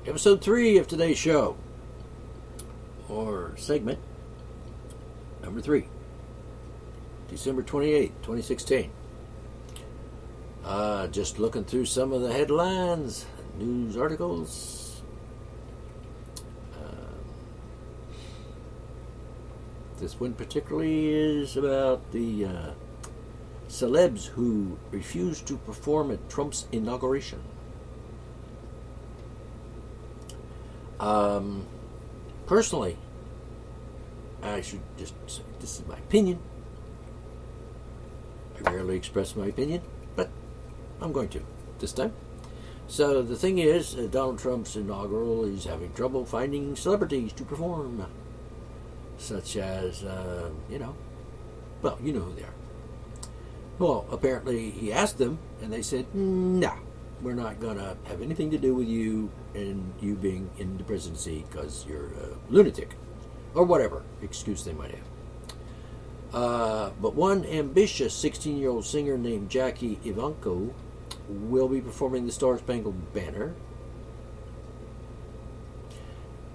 Episode 3 of today's show, or segment number 3, December 28th, 2016. Just looking through some of the headlines, news articles. This one particularly is about the celebs who refused to perform at Trump's inauguration. Personally, I should just say this is my opinion. I rarely express my opinion, but I'm going to this time. So the thing is, Donald Trump's inaugural is having trouble finding celebrities to perform, such as, well, you know who they are. Well, apparently he asked them, and they said, nah, we're not going to have anything to do with you and you being in the presidency because you're a lunatic, or whatever excuse they might have. But one ambitious 16-year-old singer named Jackie Ivanko will be performing the Star Spangled Banner.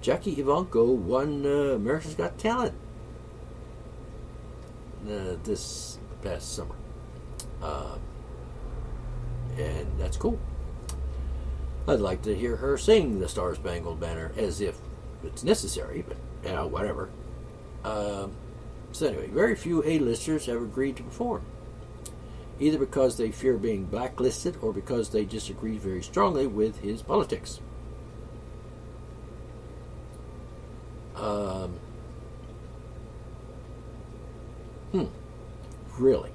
Jackie Ivanko won America's Got Talent this past summer. And that's cool. I'd like to hear her sing the Star Spangled Banner as if it's necessary, but whatever. So anyway, very few A-listers have agreed to perform, either because they fear being blacklisted or because they disagree very strongly with his politics. Really?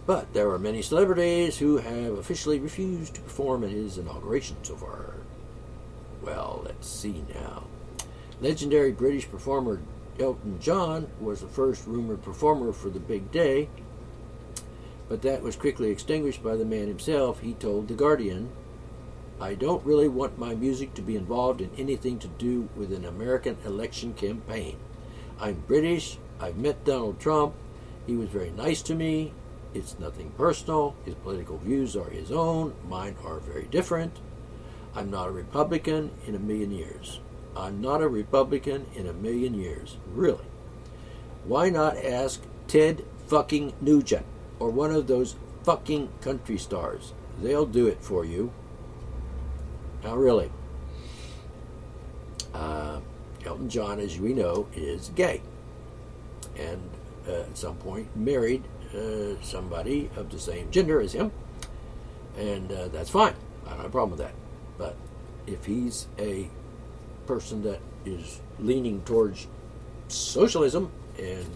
But there are many celebrities who have officially refused to perform at his inauguration so far. Well, let's see now. Legendary British performer Elton John was the first rumored performer for the big day, but that was quickly extinguished by the man himself. He told The Guardian, "I don't really want my music to be involved in anything to do with an American election campaign. I'm British. I've met Donald Trump. He was very nice to me. It's nothing personal. His political views are his own. Mine are very different. I'm not a Republican in a million years. I'm not a Republican in a million years." Really? Why not ask Ted fucking Nugent or one of those fucking country stars? They'll do it for you. Now, really. Elton John, as we know, is gay. And at some point married somebody of the same gender as him. And that's fine. I don't have a problem with that. But if he's a person that is leaning towards socialism and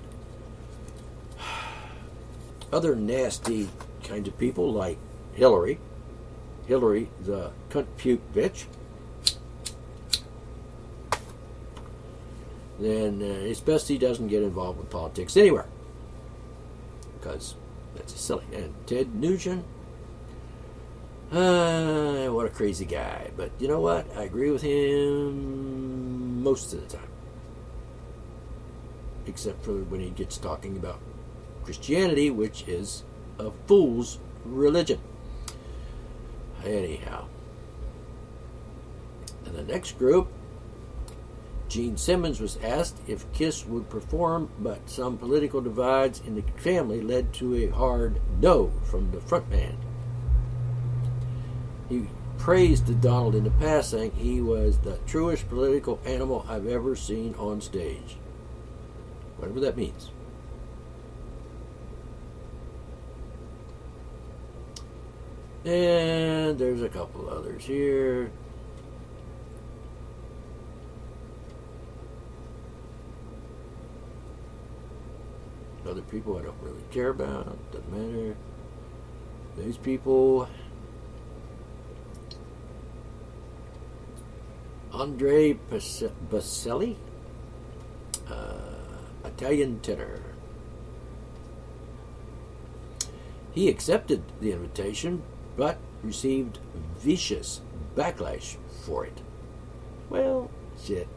other nasty kind of people like Hillary the cunt puke bitch, then it's best he doesn't get involved with politics anywhere, because that's just silly. And Ted Nugent, what a crazy guy. But you know what? I agree with him most of the time. Except for when he gets talking about Christianity, which is a fool's religion. Anyhow. And the next group, Gene Simmons was asked if Kiss would perform, but some political divides in the family led to a hard no from the frontman. He praised Donald in the past, saying he was the truest political animal I've ever seen on stage. Whatever that means. And there's a couple others here. Other people I don't really care about. Doesn't matter. These people. Andre Bocelli, Italian tenor. He accepted the invitation, but received vicious backlash for it. Well, shit.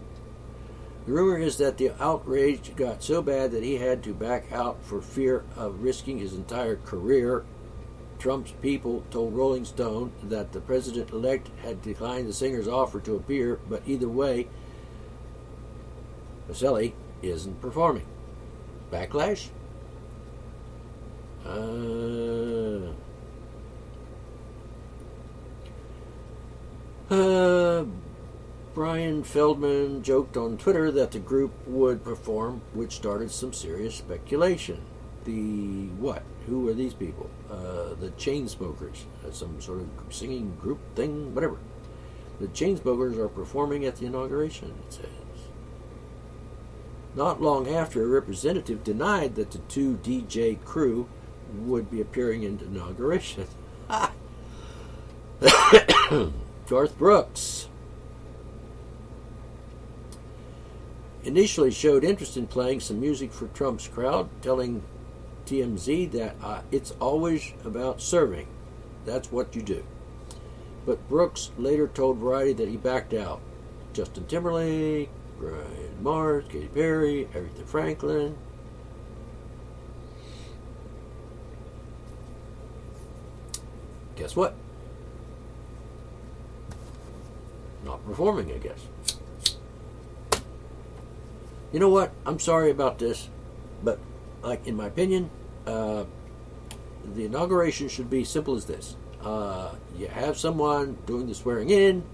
The rumor is that the outrage got so bad that he had to back out for fear of risking his entire career Trump's people told Rolling Stone that the president-elect had declined the singer's offer to appear, but either way, Maselli isn't performing. Backlash? Brian Feldman joked on Twitter that the group would perform, which started some serious speculation. The what? Who are these people? The Chainsmokers. Some sort of singing group thing, whatever. The Chainsmokers are performing at the inauguration, it says. Not long after, a representative denied that the two DJ crew would be appearing in the inauguration. Garth Brooks initially showed interest in playing some music for Trump's crowd, telling TMZ that it's always about serving. That's what you do. But Brooks later told Variety that he backed out. Justin Timberlake, Brian Mars, Katy Perry, Aretha Franklin. Guess what? Not performing, I guess. You know what? I'm sorry about this, but like in my opinion, the inauguration should be simple as this. You have someone doing the swearing in.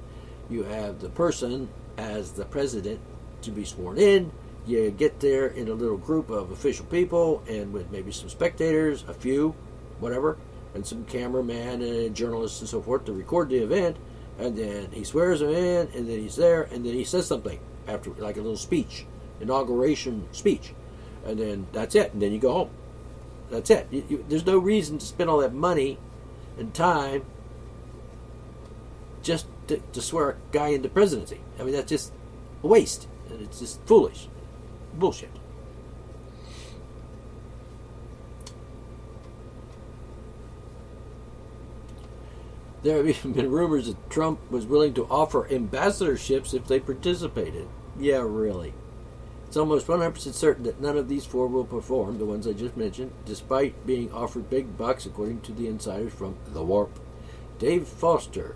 You have the person as the president to be sworn in. You get there in a little group of official people and with maybe some spectators, a few, whatever, and some cameraman and journalists and so forth to record the event. And then he swears him in, and then he's there, and then he says something after, like a little speech, inauguration speech. And then that's it, and then you go home. That's it. There's no reason to spend all that money and time just to swear a guy into presidency. I mean, that's just a waste. And it's just foolish. Bullshit. There have even been rumors that Trump was willing to offer ambassadorships if they participated. Yeah, really. It's almost 100% certain that none of these four will perform, the ones I just mentioned, despite being offered big bucks, according to the insiders from The Warp. Dave Foster.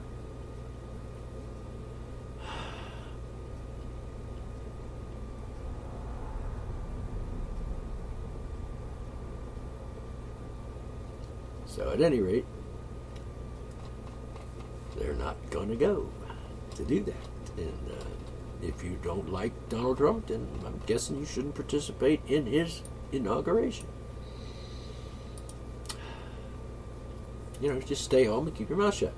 So at any rate, they're not going to go to do that. And if you don't like Donald Trump, then I'm guessing you shouldn't participate in his inauguration. You know, just stay home and keep your mouth shut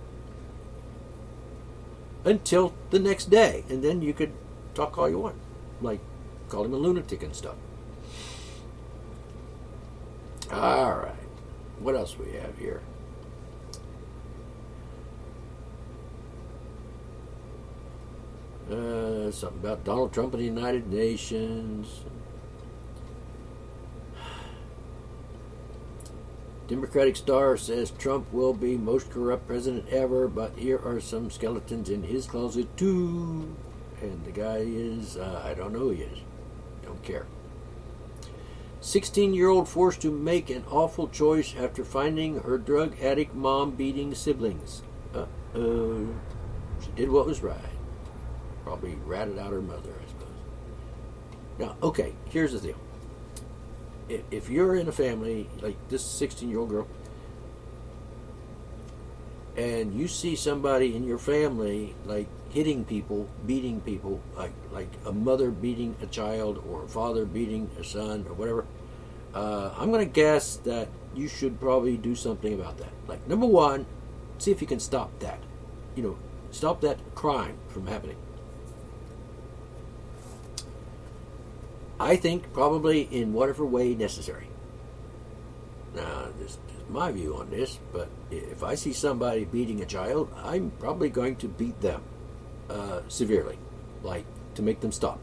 until the next day, and then you could talk all you want, like call him a lunatic and stuff. All right, what else we have here? Something about Donald Trump and the United Nations. Democratic star says Trump will be most corrupt president ever, but here are some skeletons in his closet too. And the guy is, I don't know who he is. Don't care. 16-year-old forced to make an awful choice after finding her drug addict mom beating siblings. She did what was right. Probably ratted out her mother, I suppose. Now, okay, here's the deal. If you're in a family, like this 16-year-old girl, and you see somebody in your family, like, hitting people, beating people, like a mother beating a child, or a father beating a son, or whatever, I'm going to guess that you should probably do something about that. Like, number one, see if you can stop that. You know, stop that crime from happening. I think probably in whatever way necessary. Now, this is my view on this, but if I see somebody beating a child, I'm probably going to beat them severely, like to make them stop.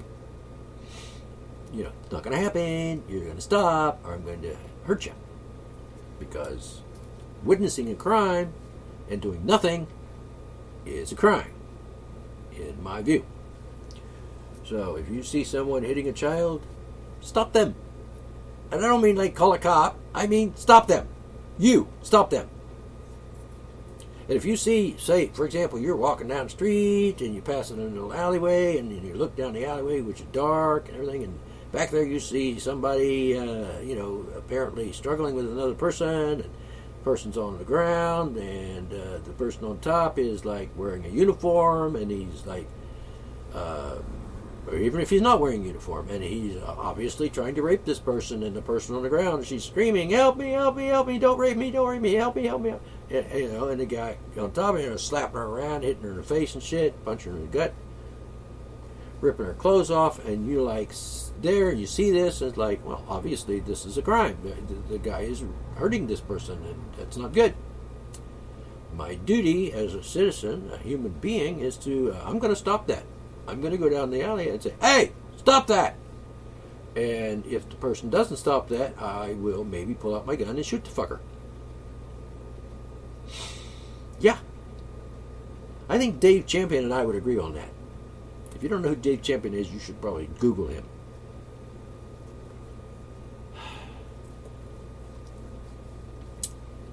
You know, it's not going to happen, you're going to stop, or I'm going to hurt you. Because witnessing a crime and doing nothing is a crime, in my view. So if you see someone hitting a child, stop them. And I don't mean like call a cop. I mean stop them. You, stop them. And if you see, say, for example, you're walking down the street and you're passing a little alleyway, and you look down the alleyway, which is dark and everything, and back there you see somebody, apparently struggling with another person, and the person's on the ground, and the person on top is like wearing a uniform, and he's like, or even if he's not wearing a uniform, and he's obviously trying to rape this person, and the person on the ground, she's screaming, "Help me, help me, help me, don't rape me, don't rape me, help me, help me." And the guy on top of her slapping her around, hitting her in the face and shit, punching her in the gut, ripping her clothes off, and you like there, and you see this, and it's like, well, obviously this is a crime. The guy is hurting this person, and that's not good. My duty as a citizen, a human being, is to, I'm going to stop that. I'm going to go down the alley and say, "Hey, stop that!" And if the person doesn't stop that, I will maybe pull out my gun and shoot the fucker. Yeah. I think Dave Champion and I would agree on that. If you don't know who Dave Champion is, you should probably Google him.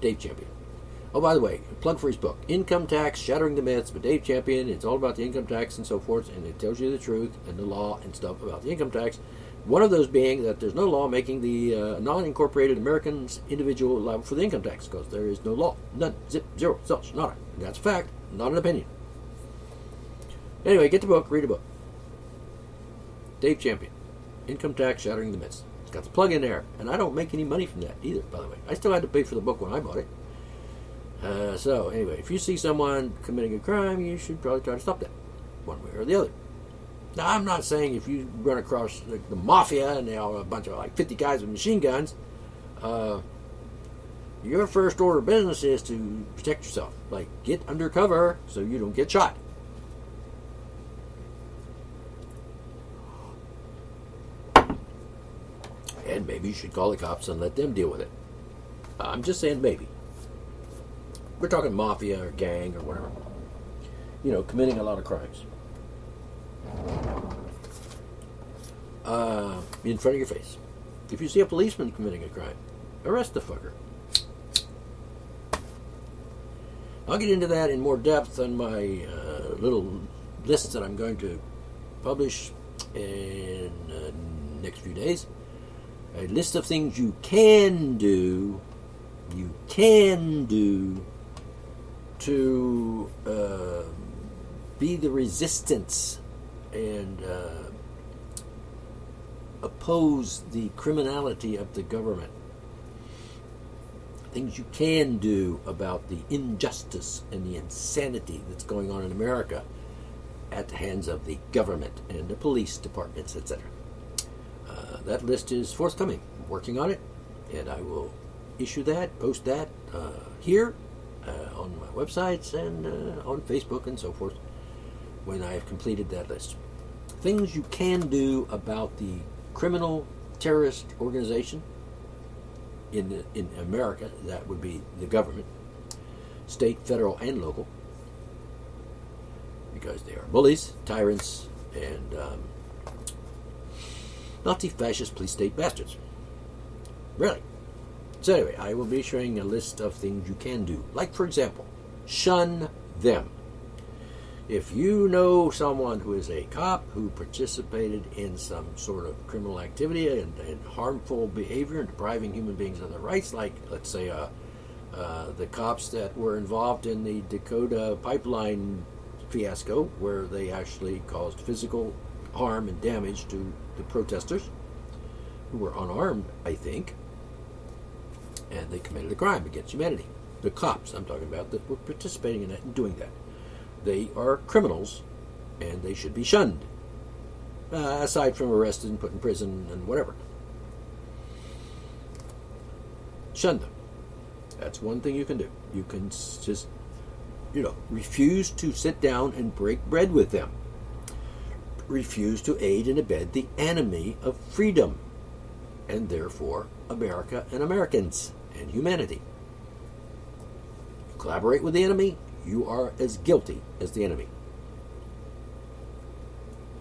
Dave Champion. Oh, by the way, plug for his book, Income Tax, Shattering the Myths, by Dave Champion. It's all about the income tax and so forth, and it tells you the truth and the law and stuff about the income tax. One of those being that there's no law making the non-incorporated Americans individual liable for the income tax, because there is no law. None. Zip. Zero. Such. Nada. That's a fact, not an opinion. Anyway, get the book, read the book. Dave Champion, Income Tax, Shattering the Myths. It's got the plug in there, and I don't make any money from that either, by the way. I still had to pay for the book when I bought it. So, anyway, if you see someone committing a crime, you should probably try to stop that, one way or the other. Now, I'm not saying if you run across the mafia and they are a bunch of like 50 guys with machine guns, your first order of business is to protect yourself. Like, get undercover so you don't get shot. And maybe you should call the cops and let them deal with it. I'm just saying maybe. We're talking mafia or gang or whatever. Committing a lot of crimes. In front of your face. If you see a policeman committing a crime, arrest the fucker. I'll get into that in more depth on my little list that I'm going to publish in the next few days. A list of things you can do to be the resistance and oppose the criminality of the government. Things you can do about the injustice and the insanity that's going on in America at the hands of the government and the police departments, etc. That list is forthcoming. I'm working on it, and I will issue that, post that here on my websites and on Facebook and so forth when I have completed that list. Things you can do about the criminal terrorist organization in America, that would be the government, state, federal, and local, because they are bullies, tyrants, and Nazi, fascist, police state bastards. Really. So anyway, I will be showing a list of things you can do. Like, for example, shun them. If you know someone who is a cop who participated in some sort of criminal activity and harmful behavior and depriving human beings of their rights, like, let's say, the cops that were involved in the Dakota pipeline fiasco, where they actually caused physical harm and damage to the protesters, who were unarmed, I think, and they committed a crime against humanity. The cops I'm talking about that were participating in that and doing that. They are criminals, and they should be shunned, aside from arrested and put in prison and whatever. Shun them. That's one thing you can do. You can just, refuse to sit down and break bread with them. Refuse to aid and abet the enemy of freedom, and therefore America and Americans and humanity. You collaborate with the enemy, you are as guilty as the enemy.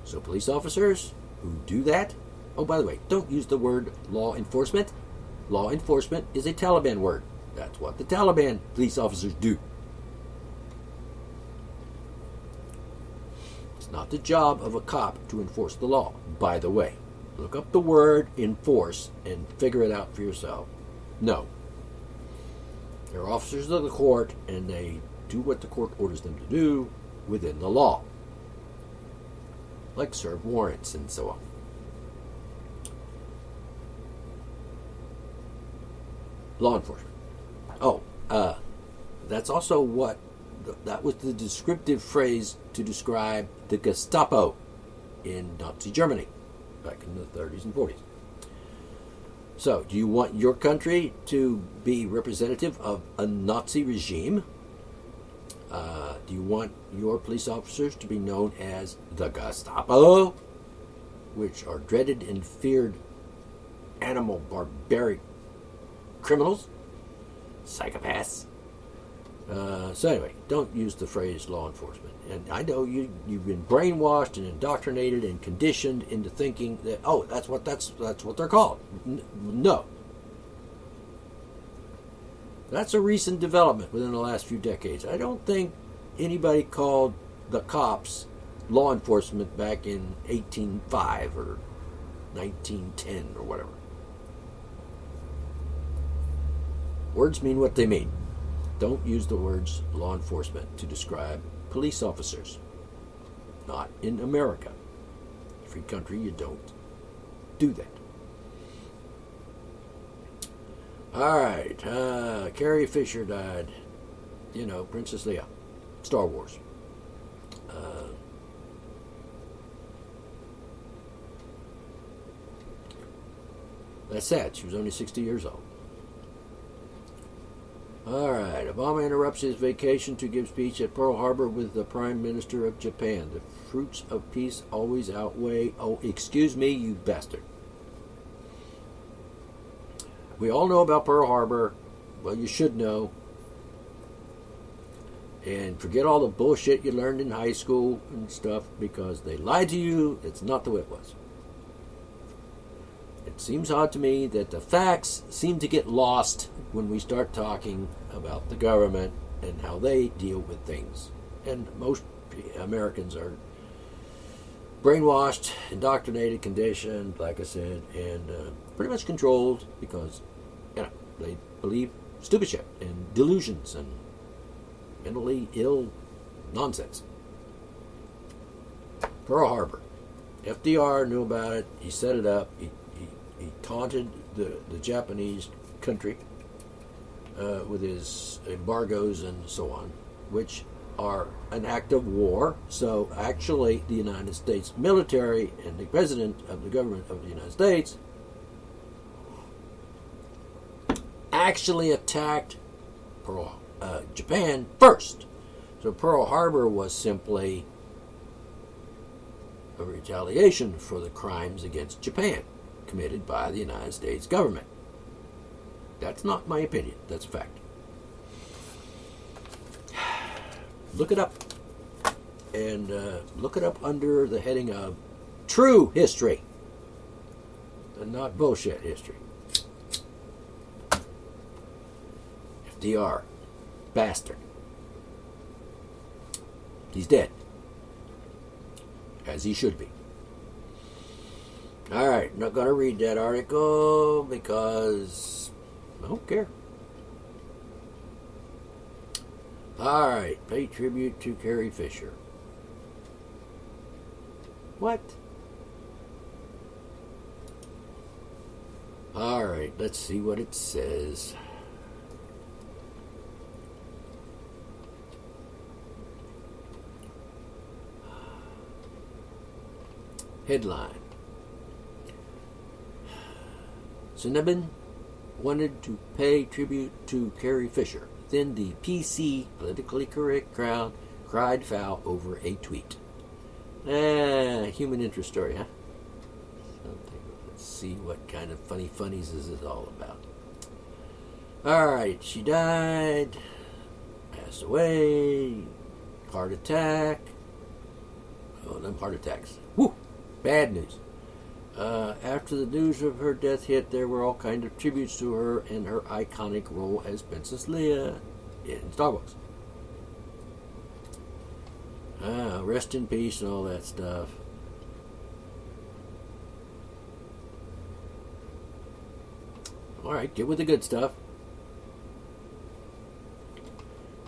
So police officers who do that, oh, by the way, don't use the word law enforcement. Law enforcement is a Taliban word. That's what the Taliban police officers do. It's not the job of a cop to enforce the law. By the way, look up the word enforce and figure it out for yourself. No. They're officers of the court, and they do what the court orders them to do within the law, like serve warrants and so on. Law enforcement. Oh, that's also that was the descriptive phrase to describe the Gestapo in Nazi Germany back in the 30s and 40s. So, do you want your country to be representative of a Nazi regime? Do you want your police officers to be known as the Gestapo, which are dreaded and feared animal barbaric criminals, psychopaths? So anyway, don't use the phrase law enforcement. And I know you've been brainwashed and indoctrinated and conditioned into thinking that, oh, that's what they're called. No. That's a recent development within the last few decades. I don't think anybody called the cops law enforcement back in 1805 or 1910 or whatever. Words mean what they mean. Don't use the words law enforcement to describe police officers. Not in America. Free country, you don't do that. Alright, Carrie Fisher died. You know, Princess Leia. Star Wars. That's sad. She was only 60 years old. Alright, Obama interrupts his vacation to give speech at Pearl Harbor with the Prime Minister of Japan. The fruits of peace always outweigh... Oh, excuse me, you bastard. We all know about Pearl Harbor. Well, you should know. And forget all the bullshit you learned in high school and stuff, because they lied to you. It's not the way it was. It seems odd to me that the facts seem to get lost when we start talking about the government and how they deal with things. And most Americans are brainwashed, indoctrinated, conditioned, like I said, and pretty much controlled because, you know, they believe stupid shit and delusions and mentally ill nonsense. Pearl Harbor. FDR knew about it. He set it up. He taunted the Japanese country with his embargoes and so on, which are an act of war. So actually the United States military and the president of the government of the United States actually attacked Japan first. So Pearl Harbor was simply a retaliation for the crimes against Japan committed by the United States government. That's not my opinion. That's a fact. Look it up. And look it up under the heading of true history and not bullshit history. FDR. Bastard. He's dead. As he should be. Alright, not going to read that article because I don't care. Alright, pay tribute to Carrie Fisher. What? Alright, let's see what it says. Headline. Cinnabon wanted to pay tribute to Carrie Fisher. Then the PC, politically correct crowd, cried foul over a tweet. Human interest story, huh? Let's see what kind of funnies is it all about. Alright, she died, passed away, heart attack. Oh, them heart attacks. Woo! Bad news. After the news of her death hit, there were all kinds of tributes to her and her iconic role as Princess Leia in Star Wars. Rest in peace and all that stuff. All right, get with the good stuff.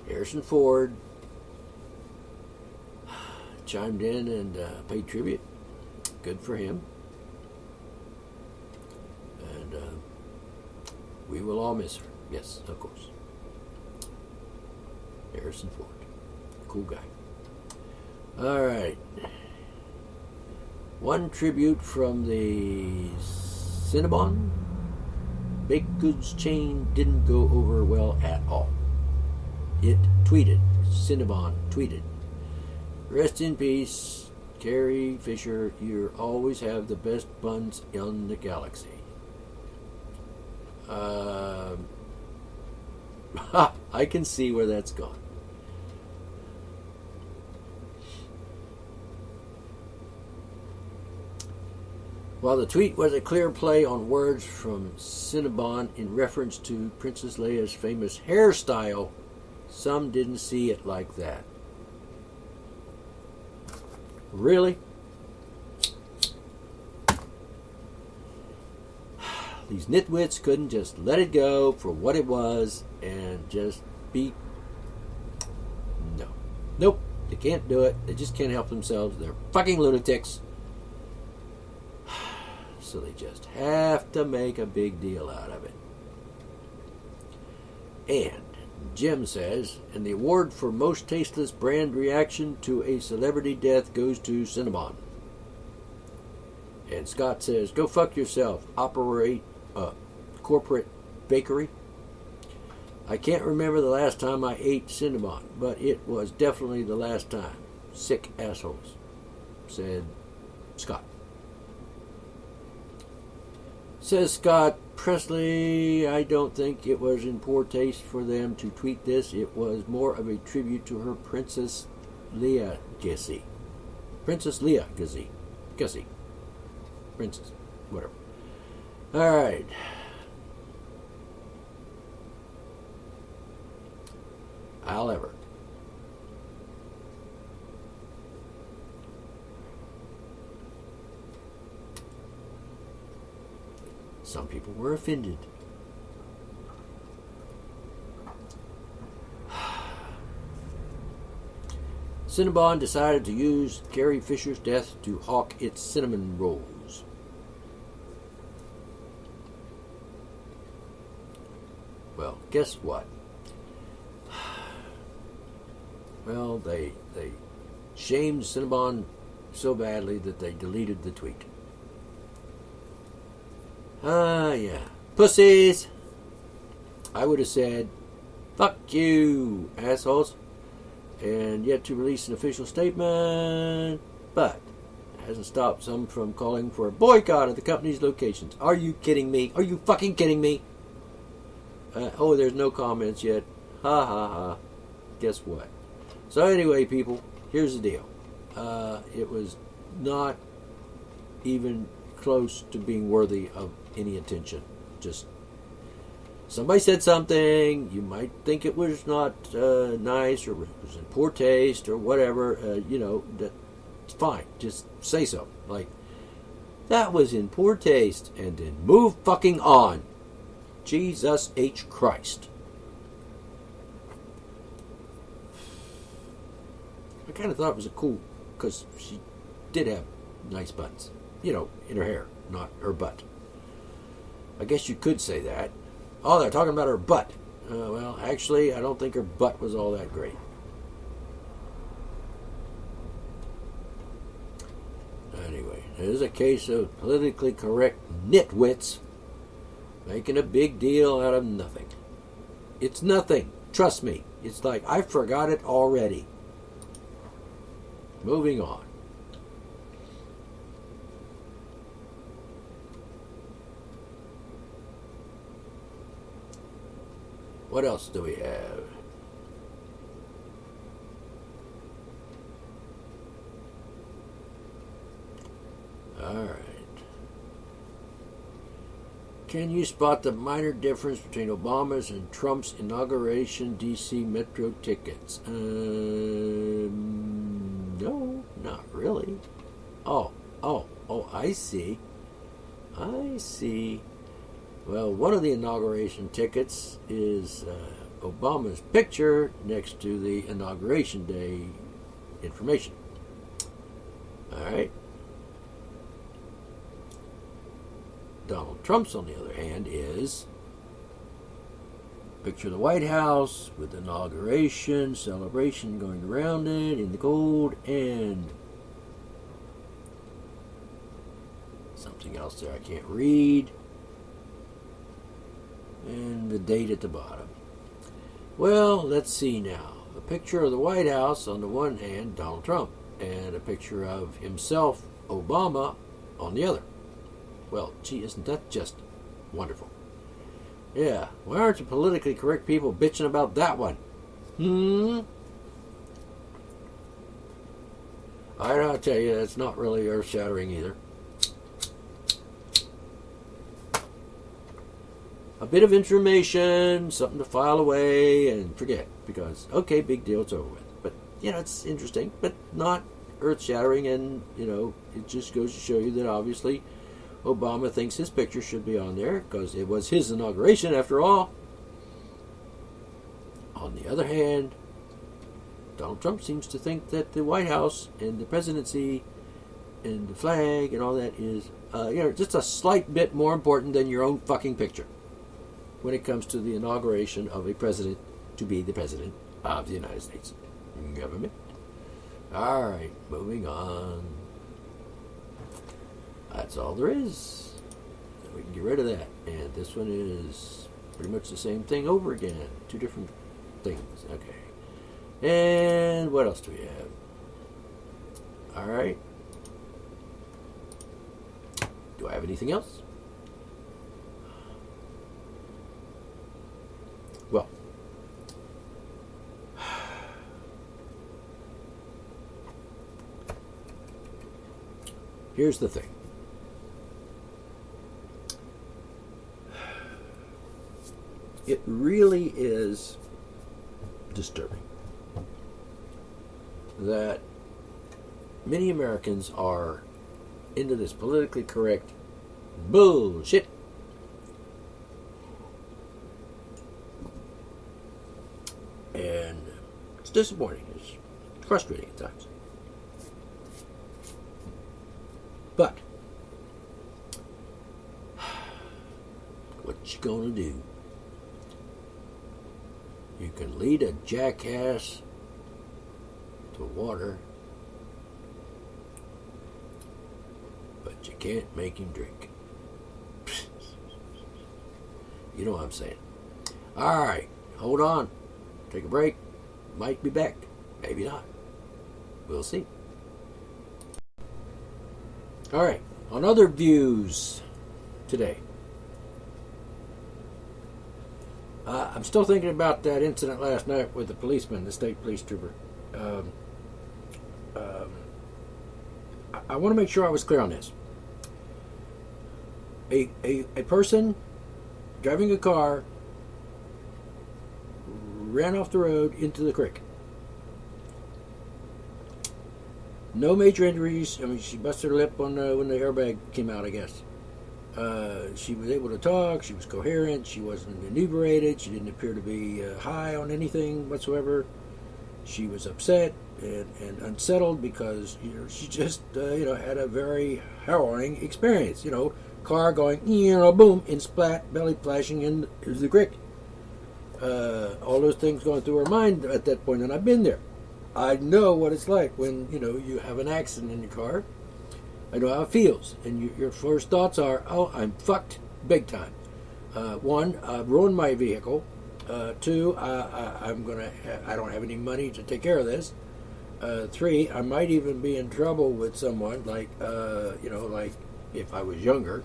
Harrison Ford chimed in and paid tribute. Good for him. And we will all miss her. Yes, of course. Harrison Ford. Cool guy. All right. One tribute from the Cinnabon. Baked goods chain didn't go over well at all. It tweeted. Cinnabon tweeted. Rest in peace, Carrie Fisher. You always have the best buns in the galaxy. I can see where that's gone. While the tweet was a clear play on words from Cinnabon in reference to Princess Leia's famous hairstyle, some didn't see it like that. Really? These nitwits couldn't just let it go for what it was and just be... No. Nope. They can't do it. They just can't help themselves. They're fucking lunatics. So they just have to make a big deal out of it. And Jim says, and the award for most tasteless brand reaction to a celebrity death goes to Cinnabon. And Scott says, go fuck yourself. Operate a corporate bakery. I can't remember the last time I ate Cinnabon, but it was definitely the last time. Sick assholes, said Scott. Says Scott Presley, I don't think it was in poor taste for them to tweet this. It was more of a tribute to her Princess Leia Gussie. Princess Leia Gussie. Gussie. Princess. Whatever. Alright. However, some people were offended. Cinnabon decided to use Carrie Fisher's death to hawk its cinnamon rolls. Well, guess what? Well, they shamed Cinnabon so badly that they deleted the tweet. Yeah. Pussies! I would have said, fuck you, assholes. And yet to release an official statement, but it hasn't stopped some from calling for a boycott of the company's locations. Are you kidding me? Are you fucking kidding me? Oh, there's no comments yet. Ha ha ha. Guess what? So anyway, people, here's the deal. It was not even close to being worthy of any attention. Just somebody said something, you might think it was not nice or it was in poor taste or whatever, that's fine. Just say so. Like, that was in poor taste, and then move fucking on. Jesus H. Christ. I kind of thought it was a cool, because she did have nice buttons, in her hair, not her butt. I guess you could say that. Oh, they're talking about her butt. Well, actually, I don't think her butt was all that great. Anyway, it is a case of politically correct nitwits making a big deal out of nothing. It's nothing. Trust me. It's like, I forgot it already. Moving on. What else do we have? All right. Can you spot the minor difference between Obama's and Trump's inauguration D.C. metro tickets? No. I see. I see. Well, one of the inauguration tickets is Obama's picture next to the inauguration day information. All right. Donald Trump's, on the other hand, is picture of the White House with inauguration, celebration going around it in the gold, and something else there I can't read, and the date at the bottom. Well, let's see now. A picture of the White House on the one hand, Donald Trump, and a picture of himself, Obama, on the other. Well, gee, isn't that just wonderful? Yeah, why aren't the politically correct people bitching about that one? I'll tell you, that's not really earth-shattering either. A bit of information, something to file away and forget, because, okay, big deal, it's over with. But, it's interesting, but not earth-shattering, and, it just goes to show you that obviously Obama thinks his picture should be on there because it was his inauguration after all. On the other hand, Donald Trump seems to think that the White House and the presidency and the flag and all that is, just a slight bit more important than your own fucking picture when it comes to the inauguration of a president to be the president of the United States government. All right, moving on. That's all there is. We can get rid of that. And this one is pretty much the same thing over again. Two different things. Okay. And what else do we have? All right. Do I have anything else? Well, here's the thing. It really is disturbing that many Americans are into this politically correct bullshit. And it's disappointing. It's frustrating at times. But what you gonna do? You can lead a jackass to water, but you can't make him drink. You know what I'm saying. All right, hold on. Take a break. Might be back. Maybe not. We'll see. All right, on other views today. I'm still thinking about that incident last night with the policeman, the state police trooper. I want to make sure I was clear on this. A person driving a car ran off the road into the creek. No major injuries. I mean, she busted her lip on when the airbag came out, I guess. She was able to talk. She was coherent. She wasn't inebriated. She didn't appear to be high on anything whatsoever. She was upset and unsettled because she just had a very harrowing experience. Car going boom and splat, belly flashing into the creek. All those things going through her mind at that point, and I've been there. I know what it's like when you have an accident in your car. I know how it feels, and your first thoughts are, "Oh, I'm fucked, big time." One, I've ruined my vehicle. Two, I don't have any money to take care of this. Three, I might even be in trouble with someone, like if I was younger,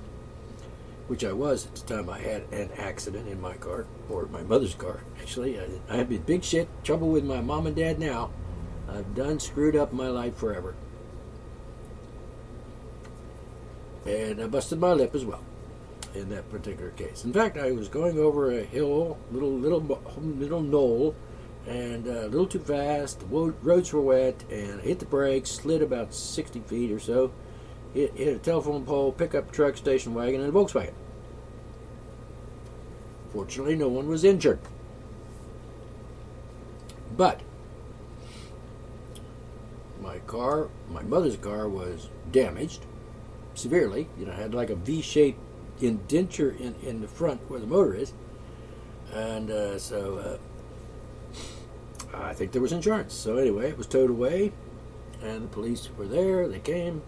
which I was at the time I had an accident in my car, or my mother's car, actually. I have been big shit, trouble with my mom and dad now. I've done screwed up my life forever. And I busted my lip as well in that particular case. In fact, I was going over a hill, little knoll, and a little too fast. The roads were wet, and I hit the brakes, slid about 60 feet or so hit a telephone pole, pickup truck, station wagon, and a Volkswagen. Fortunately, no one was injured. But my mother's car was damaged severely. It had like a V-shaped indenture in the front where the motor is. And so I think there was insurance. So anyway, it was towed away, and the police were there. They came,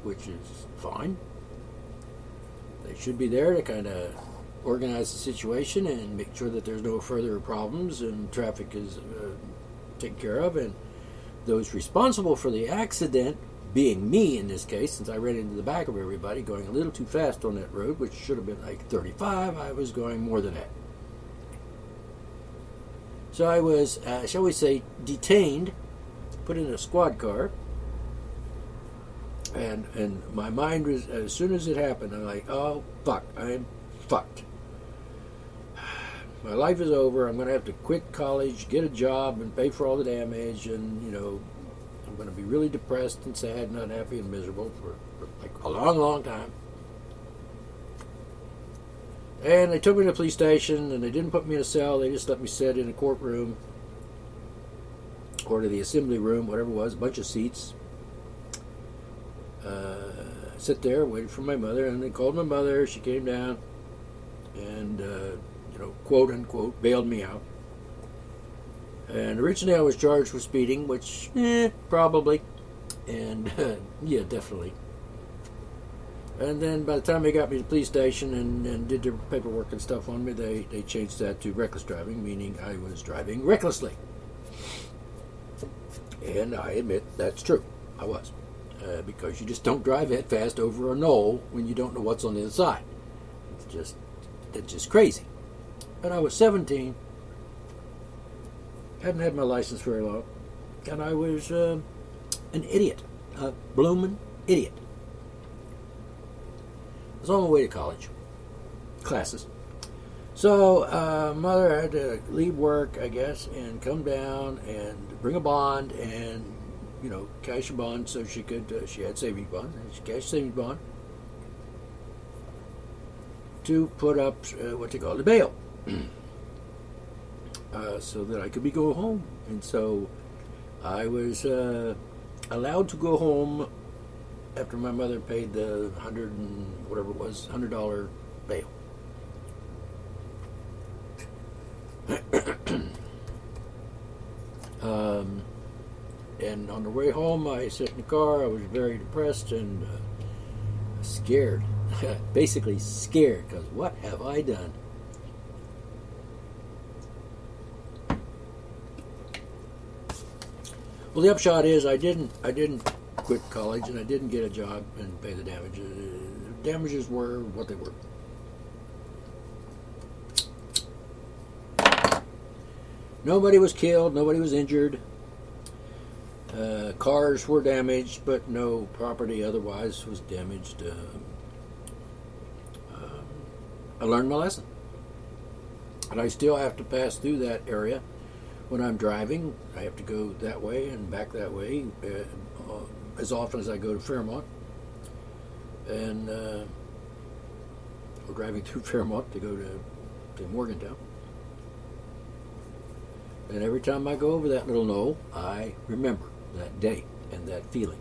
which is fine. They should be there to kind of organize the situation and make sure that there's no further problems and traffic is taken care of. And those responsible for the accident, being me in this case, since I ran into the back of everybody going a little too fast on that road, which should have been like 35, I was going more than that. So I was, shall we say, detained, put in a squad car, and my mind was, as soon as it happened, I'm like, oh, fuck, I'm fucked. My life is over. I'm going to have to quit college, get a job, and pay for all the damage, and, I'm going to be really depressed and sad and unhappy and miserable for like a long, long time. And they took me to the police station, and they didn't put me in a cell. They just let me sit in a courtroom or to the assembly room, whatever it was, a bunch of seats. Sit there, waited for my mother, and they called my mother. She came down and, quote unquote, bailed me out. And originally I was charged with speeding, which, probably. And, yeah, definitely. And then by the time they got me to the police station and did their paperwork and stuff on me, they changed that to reckless driving, meaning I was driving recklessly. And I admit that's true. I was. Because you just don't drive that fast over a knoll when you don't know what's on the other side. It's just crazy. But I was 17, hadn't had my license very long, and I was an idiot, a bloomin' idiot. I was on my way to college, classes. So mother had to leave work, I guess, and come down and bring a bond and, cash a bond so she could, she had savings bond, and she cashed savings bond to put up what they call the bail. So that I could go home. And so I was allowed to go home after my mother paid the $100 bail. And on the way home, I sat in the car. I was very depressed and scared. Basically scared, because what have I done? Well, the upshot is I didn't quit college, and I didn't get a job and pay the damages. The damages were what they were. Nobody was killed. Nobody was injured. Cars were damaged, but no property otherwise was damaged. I learned my lesson. And I still have to pass through that area when I'm driving. I have to go that way and back that way as often as I go to Fairmont. And we're driving through Fairmont to go to Morgantown. And every time I go over that little knoll, I remember that day and that feeling.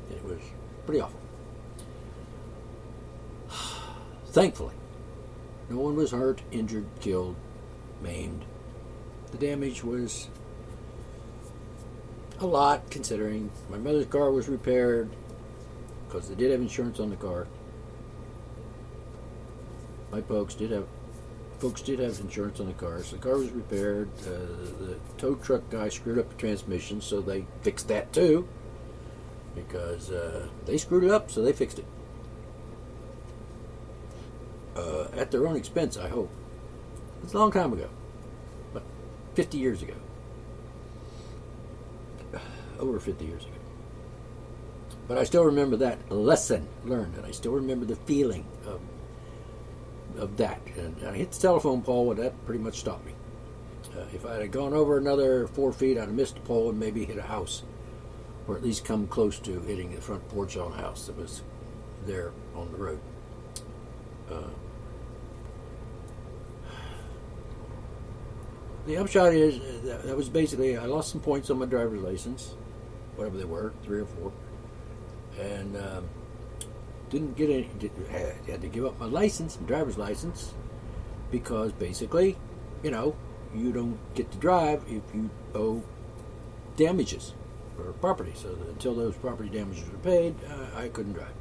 And it was pretty awful. Thankfully, no one was hurt, injured, killed, maimed. The damage was a lot, considering my mother's car was repaired because they did have insurance on the car. My folks did have insurance on the car, so the car was repaired. The tow truck guy screwed up the transmission, so they fixed that too, because they screwed it up, so they fixed it. At their own expense, I hope. It's a long time ago. 50 years ago. Over 50 years ago. But I still remember that lesson learned, and I still remember the feeling of that. And I hit the telephone pole, and that pretty much stopped me. If I had gone over another 4 feet, I'd have missed the pole and maybe hit a house, or at least come close to hitting the front porch on a house. It was there on the road. The upshot is that was basically I lost some points on my driver's license, whatever they were, 3 or 4, and didn't get any. Had to give up my license, my driver's license, because basically, you don't get to drive if you owe damages for property. So until those property damages were paid, I couldn't drive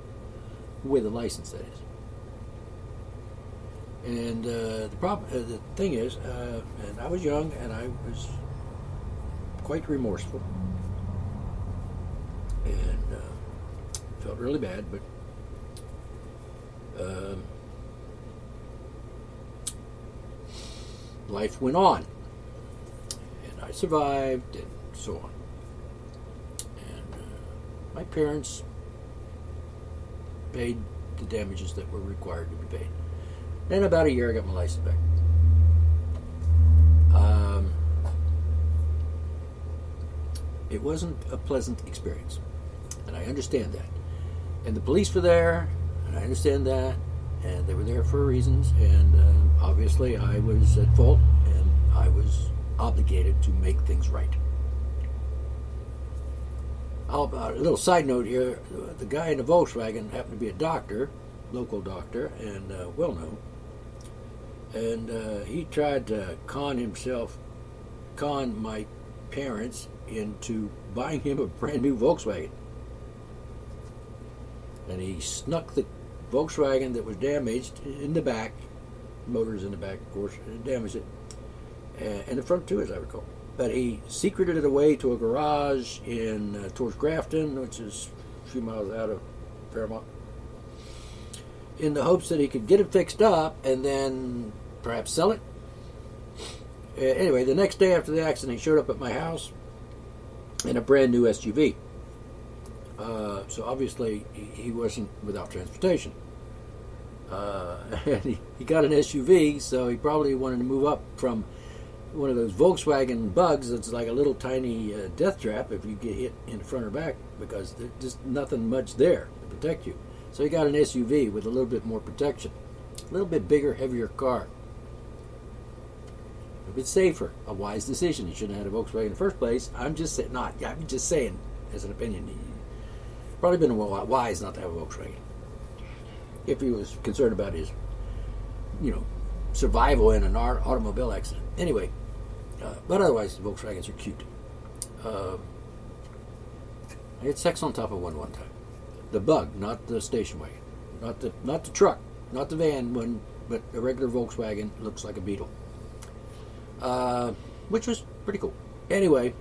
with a license, that is. And the thing is, and I was young and I was quite remorseful and felt really bad, but life went on, and I survived, and so on. And my parents paid the damages that were required to be paid. In about a year, I got my license back. It wasn't a pleasant experience, and I understand that. And the police were there, and I understand that, and they were there for reasons, and obviously I was at fault, and I was obligated to make things right. A little side note here, the guy in the Volkswagen happened to be a doctor, local doctor, and well-known. And he tried to con my parents into buying him a brand new Volkswagen. And he snuck the Volkswagen that was damaged in the back, motors in the back, of course, and damaged it, and the front too, as I recall. But he secreted it away to a garage in towards Grafton, which is a few miles out of Fairmont, in the hopes that he could get it fixed up and then perhaps sell it. Anyway, the next day after the accident, he showed up at my house in a brand new SUV. So obviously he wasn't without transportation. And he got an SUV, so he probably wanted to move up from one of those Volkswagen Bugs that's like a little tiny death trap if you get hit in the front or back, because there's just nothing much there to protect you. So he got an SUV with a little bit more protection, a little bit bigger, heavier car, a bit safer. A wise decision. He shouldn't have had a Volkswagen in the first place. I'm just saying as an opinion. Probably been wise not to have a Volkswagen if he was concerned about his, survival in an automobile accident. Anyway, but otherwise, Volkswagens are cute. I had sex on top of one time. The Bug, not the station wagon, not the truck, not the van one, but a regular Volkswagen. Looks like a Beetle, which was pretty cool. Anyway,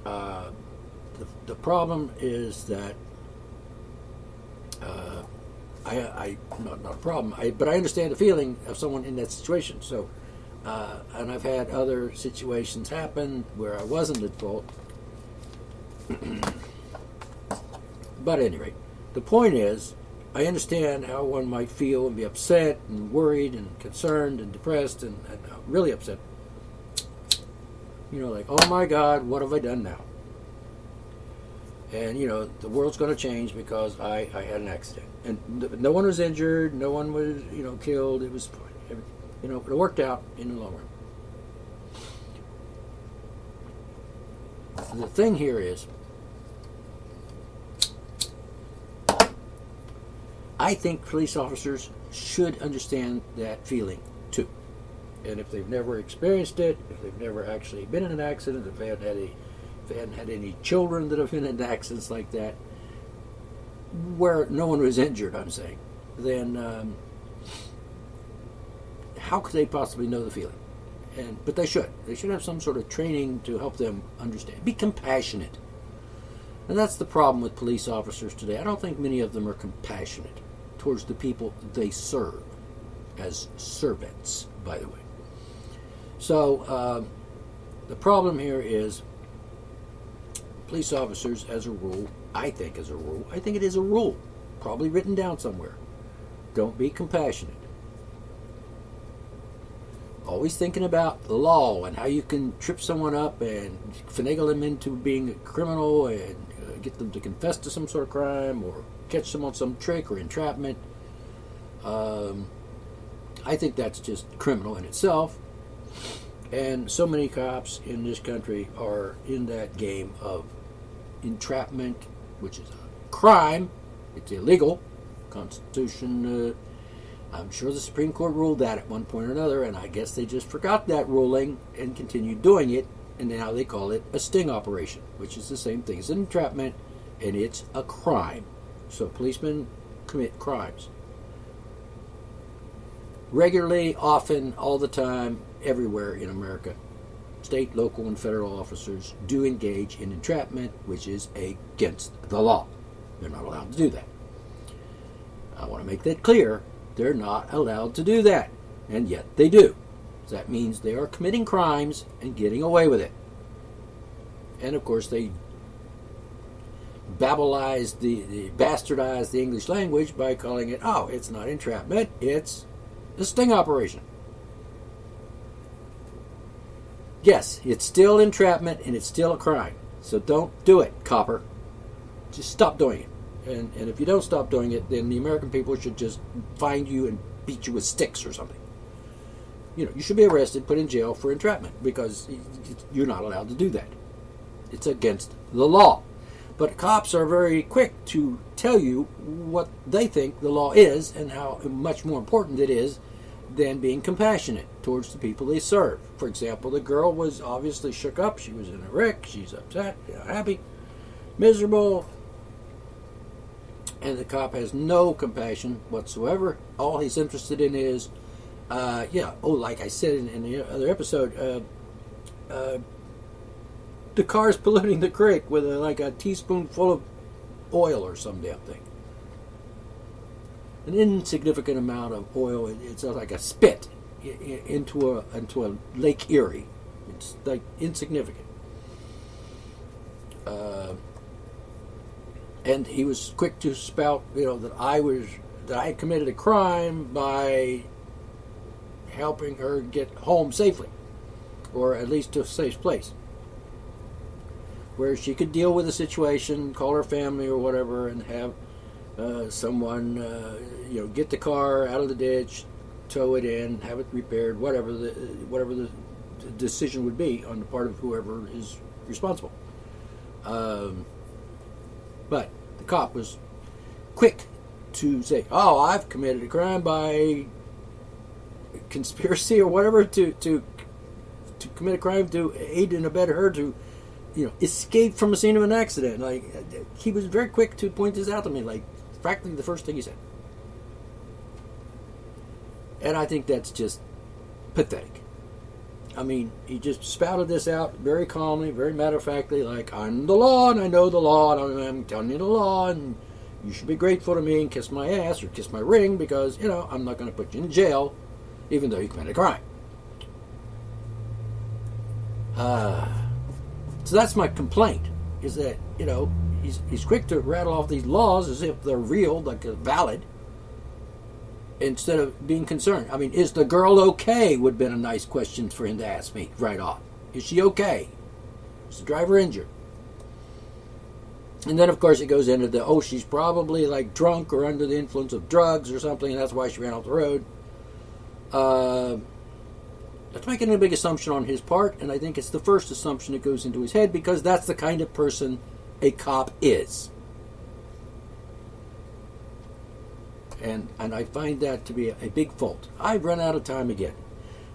the problem is that not a problem, but I understand the feeling of someone in that situation. So, and I've had other situations happen where I wasn't at fault. But at any rate, the point is, I understand how one might feel and be upset and worried and concerned and depressed and really upset. Like, oh my God, what have I done now? And, the world's going to change because I had an accident. And no one was injured, no one was, killed. It was fine. It worked out in the long run. The thing here is, I think police officers should understand that feeling too. And if they've never experienced it, if they've never actually been in an accident, if they hadn't had any children that have been in accidents like that, where no one was injured, I'm saying, then how could they possibly know the feeling? But they should. They should have some sort of training to help them understand. Be compassionate. And that's the problem with police officers today. I don't think many of them are compassionate towards the people they serve, as servants, by the way. So the problem here is police officers, as a rule, I think it is a rule, probably written down somewhere, don't be compassionate. Always thinking about the law and how you can trip someone up and finagle them into being a criminal and get them to confess to some sort of crime or catch them on some trick or entrapment. I think that's just criminal in itself. And so many cops in this country are in that game of entrapment, which is a crime. It's illegal. Constitution, I'm sure the Supreme Court ruled that at one point or another, and I guess they just forgot that ruling and continued doing it, and now they call it a sting operation, which is the same thing as an entrapment, and it's a crime. So policemen commit crimes. Regularly, often, all the time, everywhere in America, state, local, and federal officers do engage in entrapment, which is against the law. They're not allowed to do that. I want to make that clear. They're not allowed to do that, and yet they do. So that means they are committing crimes and getting away with it. And of course, they babblize bastardize the English language by calling it, oh, it's not entrapment, it's a sting operation. Yes, it's still entrapment and it's still a crime. So don't do it, copper. Just stop doing it. And if you don't stop doing it, then the American people should just find you and beat you with sticks or something. You know, you should be arrested, put in jail for entrapment, because you're not allowed to do that. It's against the law. But cops are very quick to tell you what they think the law is and how much more important it is than being compassionate towards the people they serve. For example, the girl was obviously shook up. She was in a wreck. She's upset, unhappy, miserable. And the cop has no compassion whatsoever. All he's interested in is, like I said in the other episode, the car's polluting the creek with a teaspoonful of oil or some damn thing. An insignificant amount of oil. It's like a spit into a Lake Erie. It's like insignificant. And he was quick to spout, that I had committed a crime by helping her get home safely, or at least to a safe place, where she could deal with the situation, call her family or whatever, and have someone, get the car out of the ditch, tow it in, have it repaired, whatever the decision would be on the part of whoever is responsible. But the cop was quick to say, "Oh, I've committed a crime by conspiracy or whatever to commit a crime to aid and abet her to, escape from a scene of an accident." Like, he was very quick to point this out to me. Like, practically the first thing he said. And I think that's just pathetic. I mean, he just spouted this out very calmly, very matter-of-factly, like, I'm the law, and I know the law, and I'm telling you the law, and you should be grateful to me and kiss my ass or kiss my ring because, I'm not going to put you in jail, even though you committed a crime. So that's my complaint, is that, he's quick to rattle off these laws as if they're real, like they're valid, instead of being concerned. I mean, is the girl okay? Would have been a nice question for him to ask me right off. Is she okay? Is the driver injured? And then, of course, it goes into she's probably like drunk or under the influence of drugs or something, and that's why she ran off the road. That's making a big assumption on his part, and I think it's the first assumption that goes into his head because that's the kind of person a cop is. And I find that to be a big fault. I've run out of time again.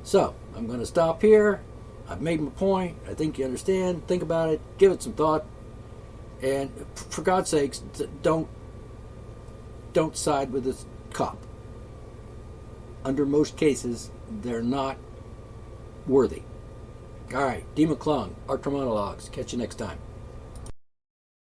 So, I'm going to stop here. I've made my point. I think you understand. Think about it. Give it some thought. And for God's sakes, don't side with this cop. Under most cases, they're not worthy. All right, D. McClung, Art for Monologues. Catch you next time.